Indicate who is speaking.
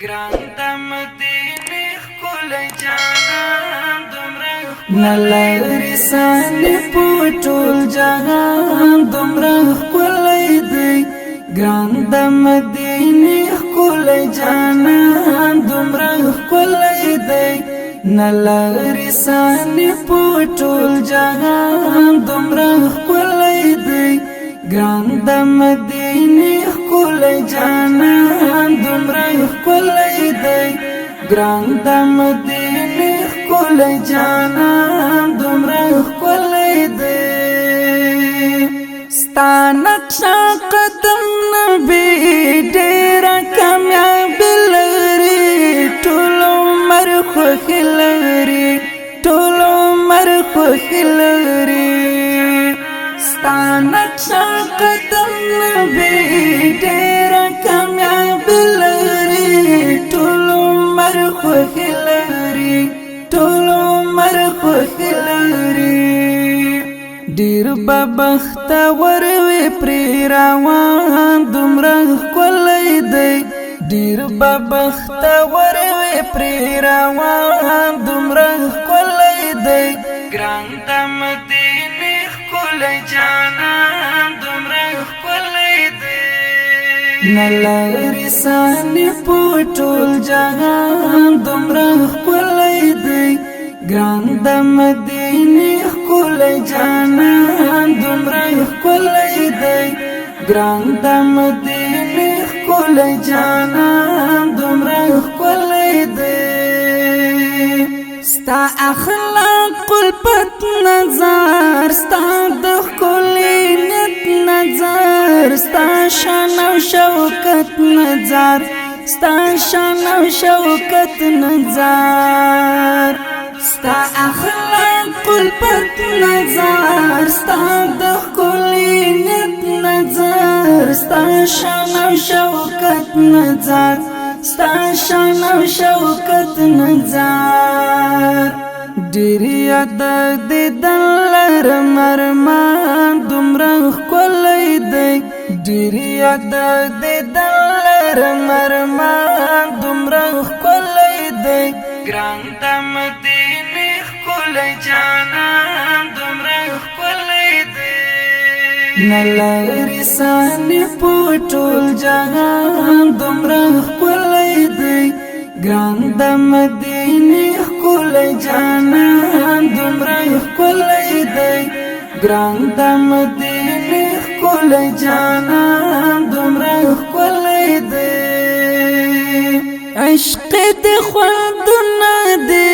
Speaker 1: ګران د مدینې ښکلی جانان دومره
Speaker 2: نلری سانی په ټول جهان دومره ښکلی دی ګران د مدینې ښکلی جانان دومره ښکلی دی نلری سانی په ټول جهان دومره ښکلی دی ګران د مدینې ښکلی جانان دومره ښکلی دی ګران د مدینې ښکلی جانان دومره ښکلی دی ستا نقشه قدم نبی ډېره کامیابي لري ټول عمر خوښي لري ټول عمر خوښي لري ستا نقشه قدم نبی ډېره کامیابي لري ټول عمر خوښي لري ټول عمر خوښي لري ډېر بختور وي پرې روان دومره ښکلی دی ډېر بختور وي پرې روان دومره ښکلی دی
Speaker 1: ګران د مدینې ښکلی جانان دومره ښکلی دی
Speaker 2: نلری سانی په ټول جهان دومره ښکلی دی ګران د مدینې ښکلی جانان دومره ښکلی دی ګران د مدینې ښکلی جانان دومره ښکلی دی ستا اخلاق الپت نظر ستا د ښکلی نیت نظر ستا شان او شوکت نظر ستا شان او شوکت نظر ستا اخلاق الپت نظر ستا د ښکلی نیت نظر ستا شان او شوکت نظر ستا شان او شوکت نظر ډېر یاد دیدن لرم ارمان دومره ښکلی دی ډېر یاد دیدن لرم ارمان دومره ښکلی دی
Speaker 1: ګران د مدینې ښکلی جانان دومره ښکلی دی
Speaker 2: نلری سانی په ټول جهان دومره ښکلی دی ګران د مدینې ښکلی جانان دومره ښکلی دی ګران د مدینې ښکلی جانان دومره ښکلی دی عشق د خوندونه دی